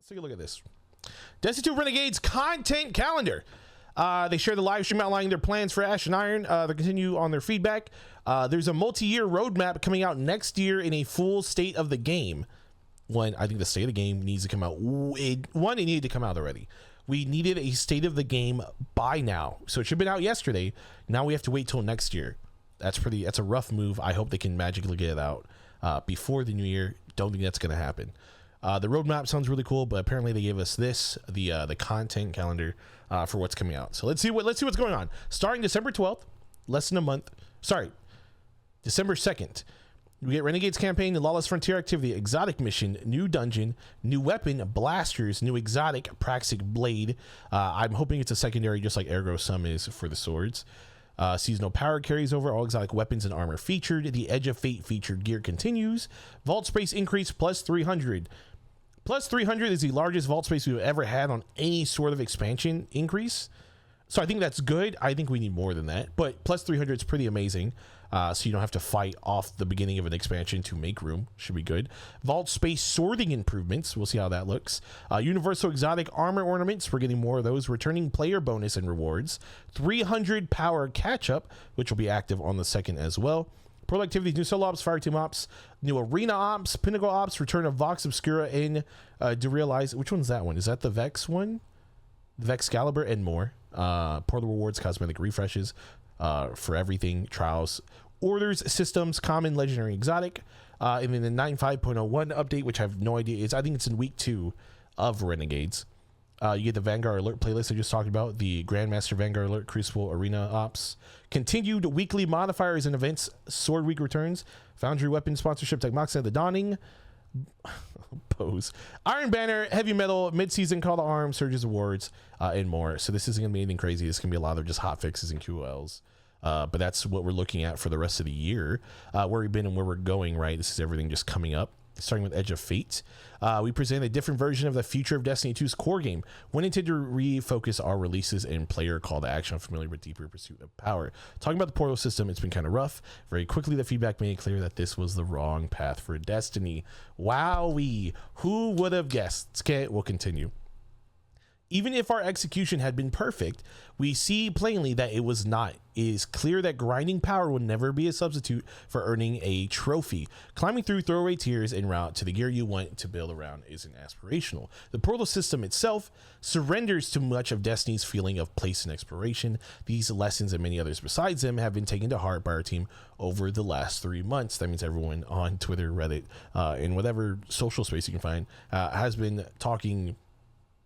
Let's take a look at this. Destiny 2 Renegades content calendar. They share the live stream outlining their plans for Ash and Iron. They continue on their feedback. There's a multi-year roadmap coming out next year in a full state of the game. One, I think the state of the game needs to come out. It needed to come out already. We needed a state of the game by now. So it should have been out yesterday. Now we have to wait till next year. That's a rough move. I hope they can magically get it out before the new year. Don't think that's going to happen. The roadmap sounds really cool, but apparently they gave us this, the content calendar for what's coming out. So let's see what's going on. Starting December 12th, less than a month. Sorry, December 2nd. We get Renegades campaign, the Lawless Frontier activity, exotic mission, new dungeon, new weapon, blasters, new exotic, Praxic blade. I'm hoping it's a secondary, just like Ergo Sum is for the swords. Seasonal power carries over, all exotic weapons and armor featured. The Edge of Fate featured gear continues. Vault space increase plus 300. Plus 300 is the largest vault space we've ever had on any sort of expansion increase. So I think that's good. I think we need more than that, but plus 300 is pretty amazing. So you don't have to fight off the beginning of an expansion to make room. Should be good. Vault space sorting improvements. We'll see how that looks. Universal exotic armor ornaments. We're getting more of those. Returning player bonus and rewards. 300 power catch up, which will be active on the 2nd as well. Pro activities, new solo ops, fire team ops, new arena ops, pinnacle ops, return of Vox Obscura and Derealize. Which one's that one? Is that the Vex one? Vex Caliber and more. Portal rewards, cosmetic refreshes for everything, trials, orders, systems, common, legendary, exotic. And then the 9.5.01 update, which I have no idea is. I think it's in week 2 of Renegades. You get the Vanguard Alert playlist I just talked about, the Grandmaster Vanguard Alert, Crucible Arena Ops, continued weekly modifiers and events, Sword Week returns, Foundry Weapon sponsorship, Tech Moxa, The Dawning, Pose, Iron Banner, Heavy Metal, Mid-Season Call to Arms, Surges Awards, and more. So this isn't going to be anything crazy. This can be a lot of just hot fixes and QOLs. But that's what we're looking at for the rest of the year, where we've been and where we're going, right? This is everything just coming up. Starting with Edge of Fate, we present a different version of the future of Destiny 2's core game. When intended to refocus our releases and player call to action, familiar with deeper pursuit of power. Talking about the portal system, it's been kind of rough. Very quickly, the feedback made it clear that this was the wrong path for Destiny. Wowee, who would have guessed? Okay, we'll continue. Even if our execution had been perfect, we see plainly that it was not. It is clear that grinding power will never be a substitute for earning a trophy. Climbing through throwaway tiers en route to the gear you want to build around isn't aspirational. The portal system itself surrenders to much of Destiny's feeling of place and exploration. These lessons and many others besides them have been taken to heart by our team over the last 3 months. That means everyone on Twitter, Reddit, and whatever social space you can find has been talking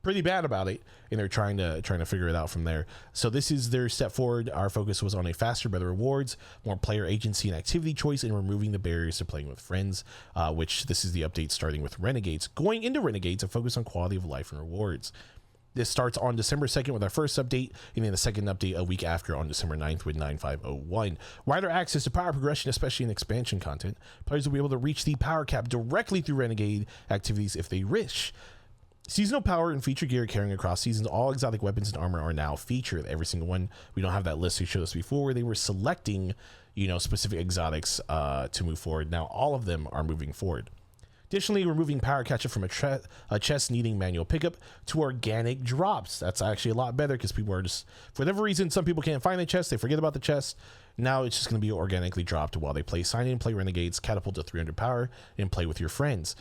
pretty bad about it, and they're trying to figure it out from there. So this is their step forward. Our focus was on a faster, better rewards, more player agency and activity choice, and removing the barriers to playing with friends, which this is the update starting with Renegades. Going into Renegades, a focus on quality of life and rewards. This starts on December 2nd with our first update, and then the second update a week after on December 9th with 9.5.01. Wider access to power progression, especially in expansion content. Players will be able to reach the power cap directly through Renegade activities if they wish. Seasonal power and feature gear carrying across seasons. All exotic weapons and armor are now featured. Every single one. We don't have that list they showed us before where they were selecting, specific exotics to move forward. Now all of them are moving forward. Additionally, removing power catch-up from a chest needing manual pickup to organic drops. That's actually a lot better because people are just, for whatever reason, some people can't find the chest. They forget about the chest. Now it's just going to be organically dropped while they play. Sign in, play Renegades, catapult to 300 power, and play with your friends.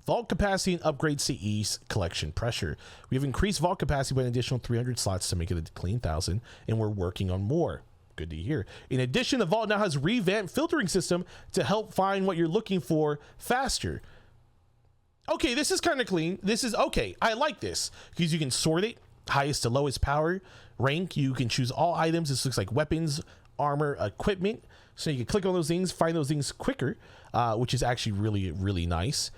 Vault capacity and upgrades to ease collection pressure. We have increased vault capacity by an additional 300 slots to make it a clean 1,000, and we're working on more. Good to hear. In addition, the vault now has a revamped filtering system to help find what you're looking for faster. Okay, this is kind of clean. This is okay. I like this because you can sort it highest to lowest power rank. You can choose all items. This looks like weapons, armor, equipment. So you can click on those things, find those things quicker, which is actually really, really nice.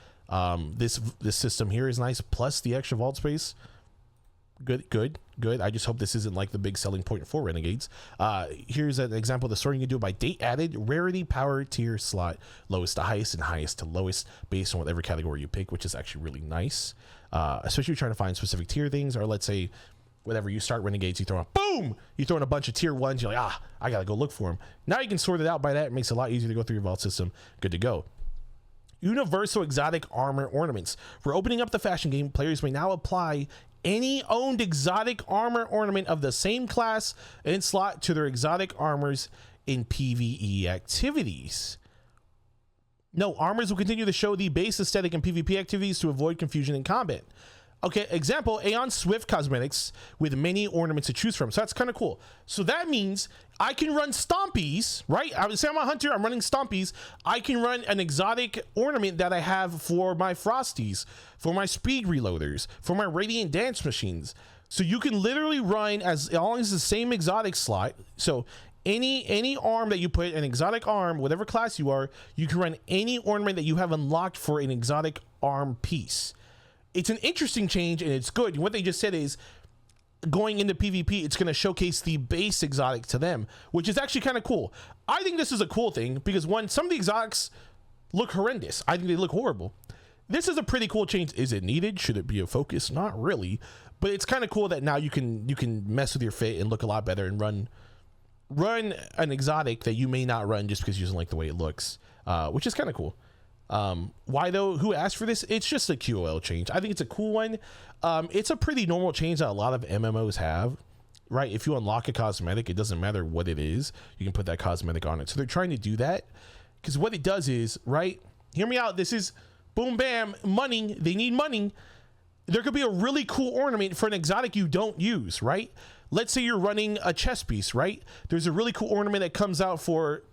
This system here is nice, plus the extra vault space. Good. I just hope this isn't like the big selling point for Renegades. Here's an example of the sorting you can do by date added, rarity, power, tier, slot, lowest to highest, and highest to lowest based on whatever category you pick, which is actually really nice. Especially if you're trying to find specific tier things, or let's say whenever you start Renegades, you throw a boom, you throw in a bunch of tier ones, you're like, I gotta go look for them. Now you can sort it out by that. It makes it a lot easier to go through your vault system. Good to go. universal exotic armor ornaments. We're opening up the fashion game. Players may now apply any owned exotic armor ornament of the same class and slot to their exotic armors in PvE activities. No, armors will continue to show the base aesthetic in PvP activities to avoid confusion in combat. Okay, example, Aeon Swift cosmetics with many ornaments to choose from. So that's kind of cool. So that means I can run Stompies, right? I would say I'm a hunter, I'm running Stompies. I can run an exotic ornament that I have for my Frosties, for my Speed Reloaders, for my Radiant Dance Machines. So you can literally run as long as it's the same exotic slot. So any arm that you put, an exotic arm, whatever class you are, you can run any ornament that you have unlocked for an exotic arm piece. It's an interesting change and it's good. What they just said is going into PvP, it's going to showcase the base exotic to them, which is actually kind of cool. I think this is a cool thing because one, some of the exotics look horrendous. I think they look horrible. This is a pretty cool change. Is it needed? Should it be a focus? Not really, but it's kind of cool that now you can mess with your fit and look a lot better and run an exotic that you may not run just because you don't like the way it looks, which is kind of cool. Why though? Who asked for this? It's just a QOL change. I think it's a cool one. It's a pretty normal change that a lot of MMOs have, right? If you unlock a cosmetic, it doesn't matter what it is, you can put that cosmetic on it. So they're trying to do that because what it does is, right? Hear me out. This is boom, bam, money. They need money. There could be a really cool ornament for an exotic you don't use, right? Let's say you're running a chess piece, right? There's a really cool ornament that comes out for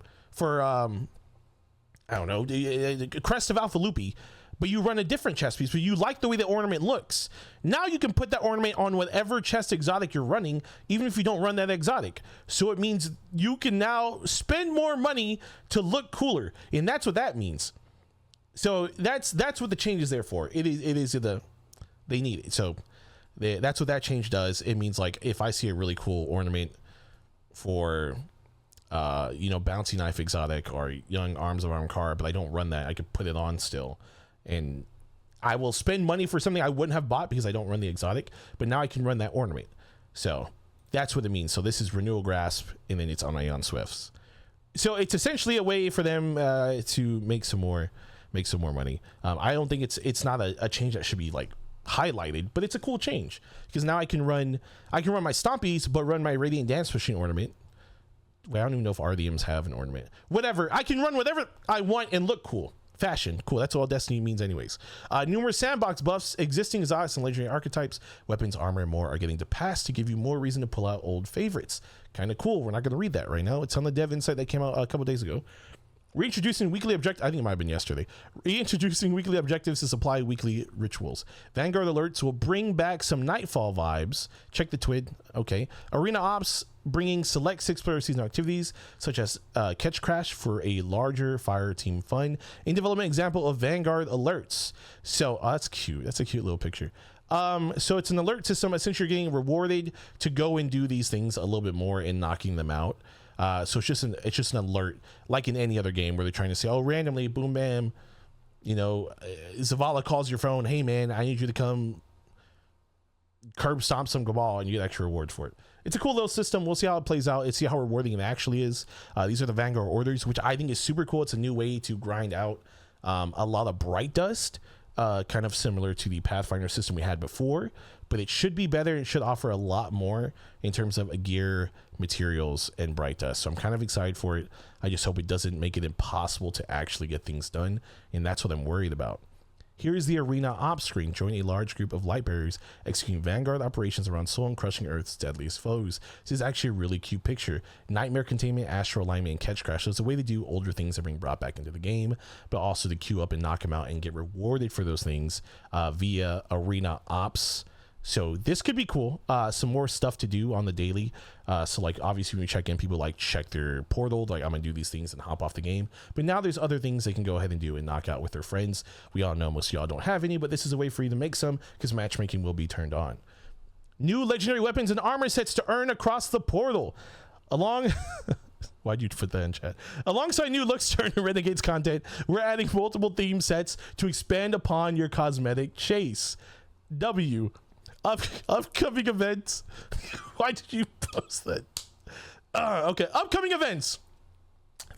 I don't know, the Crest of Alpha Lupi, but you run a different chest piece, but you like the way the ornament looks. Now you can put that ornament on whatever chest exotic you're running, even if you don't run that exotic. So it means you can now spend more money to look cooler, and that's what that means. So that's what the change is there for. They need it. So that's what that change does. It means like if I see a really cool ornament for bouncy knife exotic or young arms of arm car, but I don't run that, I could put it on still, and I will spend money for something I wouldn't have bought because I don't run the exotic, but now I can run that ornament. So that's what it means. So this is Renewal Grasp, and then it's on Aeon Swifts. So it's essentially a way for them to make some more money. I don't think it's not a change that should be like highlighted, but it's a cool change because now I can run my Stompies, but run my Radiant Dance Machine ornament. Well, I don't even know if RDMs have an ornament. Whatever. I can run whatever I want and look cool. Fashion. Cool. That's all Destiny means anyways. Numerous sandbox buffs, existing exotics and legendary archetypes, weapons, armor, and more are getting to pass to give you more reason to pull out old favorites. Kind of cool. We're not going to read that right now. It's on the dev insight that came out a couple days ago. Reintroducing weekly objectives. I think it might have been yesterday. Reintroducing weekly objectives to supply weekly rituals. Vanguard alerts will bring back some Nightfall vibes. Check the twid. Okay. Arena Ops bringing select 6-player seasonal activities such as Catch Crash for a larger fire team fun. In development example of Vanguard alerts. So that's cute. That's a cute little picture. So it's an alert system. Essentially, you're getting rewarded to go and do these things a little bit more and knocking them out. So it's just an alert, like in any other game where they're trying to say, oh, randomly, boom, bam, Zavala calls your phone, hey man, I need you to come curb stomp some Cabal, and you get extra rewards for it. It's a cool little system. We'll see how it plays out. Let's see how rewarding it actually is. These are the Vanguard orders, which I think is super cool. It's a new way to grind out a lot of Bright Dust, kind of similar to the Pathfinder system we had before, but it should be better. It should offer a lot more in terms of gear, materials, and Bright Dust. So I'm kind of excited for it. I just hope it doesn't make it impossible to actually get things done, and that's what I'm worried about. Here is the Arena Ops screen. Join a large group of light bearers executing Vanguard operations around Soul and crushing Earth's deadliest foes. This is actually a really cute picture. Nightmare Containment, Astral Alignment, and Catch Crash. So it's a way to do older things that are being brought back into the game, but also to queue up and knock them out and get rewarded for those things via Arena Ops. So this could be cool. Some more stuff to do on the daily. So like obviously when we check in, people like check their portal, like I'm gonna do these things and hop off the game. But now there's other things they can go ahead and do and knock out with their friends. We all know most of y'all don't have any, but this is a way for you to make some because matchmaking will be turned on. New legendary weapons and armor sets to earn across the portal. Why'd you put that in chat? Alongside new looks to earn Renegades content, we're adding multiple theme sets to expand upon your cosmetic chase. Upcoming events. Why did you post that? Okay, upcoming events.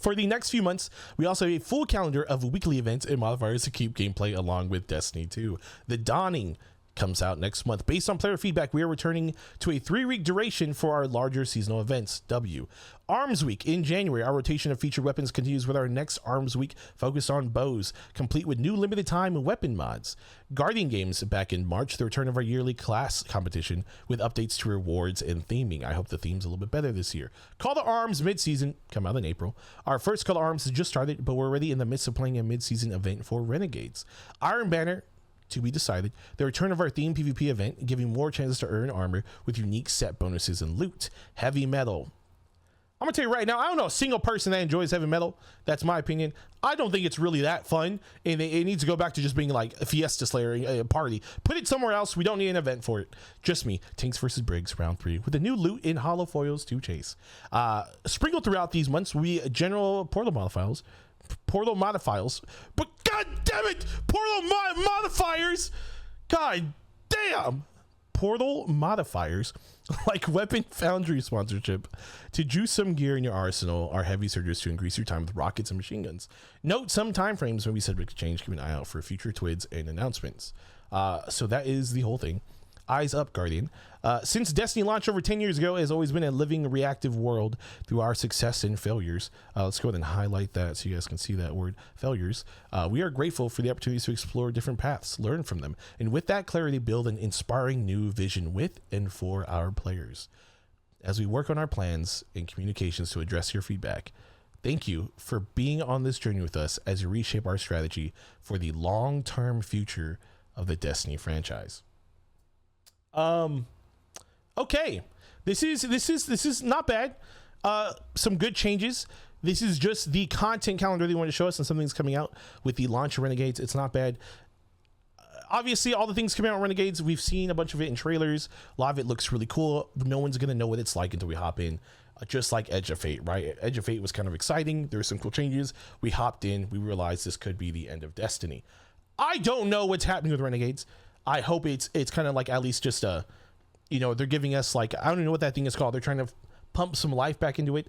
For the next few months, we also have a full calendar of weekly events and modifiers to keep gameplay along with Destiny 2. The Dawning comes out next month. Based on player feedback, we are returning to a 3-week duration for our larger seasonal events. Arms Week in January. Our rotation of featured weapons continues with our next Arms Week focused on bows, complete with new limited time weapon mods. Guardian Games back in March, the return of our yearly class competition with updates to rewards and theming. I hope the theme's a little bit better this year. Call to Arms mid-season, come out in April. Our first Call to Arms has just started, but we're already in the midst of playing a mid-season event for Renegades. Iron Banner, to be decided. The return of our theme PvP event, giving more chances to earn armor with unique set bonuses and loot. Heavy Metal. I'm gonna tell you right now, I don't know a single person that enjoys heavy metal. That's my opinion. I don't think it's really that fun, and it needs to go back to just being like a Fiesta Slayer, a party. Put it somewhere else. We don't need an event for it. Just me. Tanks versus Briggs, round 3, with the new loot in hollow foils to chase. Sprinkled throughout these months, we general portal modifiers, but god damn it, portal modifiers. God damn. Portal modifiers like Weapon Foundry sponsorship to juice some gear in your arsenal, are heavy surges to increase your time with rockets and machine guns. Note some time frames when we said we could change. Keep an eye out for future twids and announcements. So that is the whole thing. Eyes up, Guardian. Since Destiny launched over 10 years ago, it has always been a living, reactive world through our success and failures. Let's go ahead and highlight that so you guys can see that word, failures. We are grateful for the opportunities to explore different paths, learn from them, and with that clarity, build an inspiring new vision with and for our players. As we work on our plans and communications to address your feedback, thank you for being on this journey with us as we reshape our strategy for the long-term future of the Destiny franchise. Okay, this is not bad. Some good changes. This is just the content calendar they want to show us, and something's coming out with the launch of Renegades. It's not bad. Obviously, all the things coming out on Renegades, we've seen a bunch of it in trailers. A lot of it looks really cool. No one's gonna know what it's like until we hop in. Just like Edge of Fate, right? Edge of Fate was kind of exciting. There were some cool changes. We hopped in. We realized this could be the end of Destiny. I don't know what's happening with Renegades. I hope it's kind of like at least just a, they're giving us like, I don't even know what that thing is called. They're trying to pump some life back into it,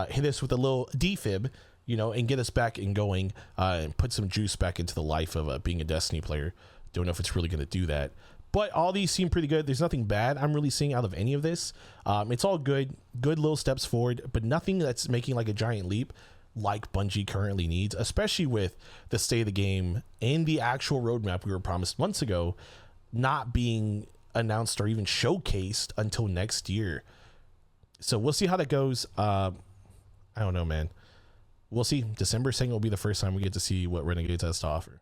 hit us with a little defib, and get us back and going, and put some juice back into the life of being a Destiny player. Don't know if it's really going to do that, but all these seem pretty good. There's nothing bad I'm really seeing out of any of this. It's all good little steps forward, but nothing that's making like a giant leap like Bungie currently needs, especially with the state of the game and the actual roadmap we were promised months ago not being announced or even showcased until next year. So we'll see how that goes. I don't know, man. We'll see. December 2nd will be the first time we get to see what Renegades has to offer.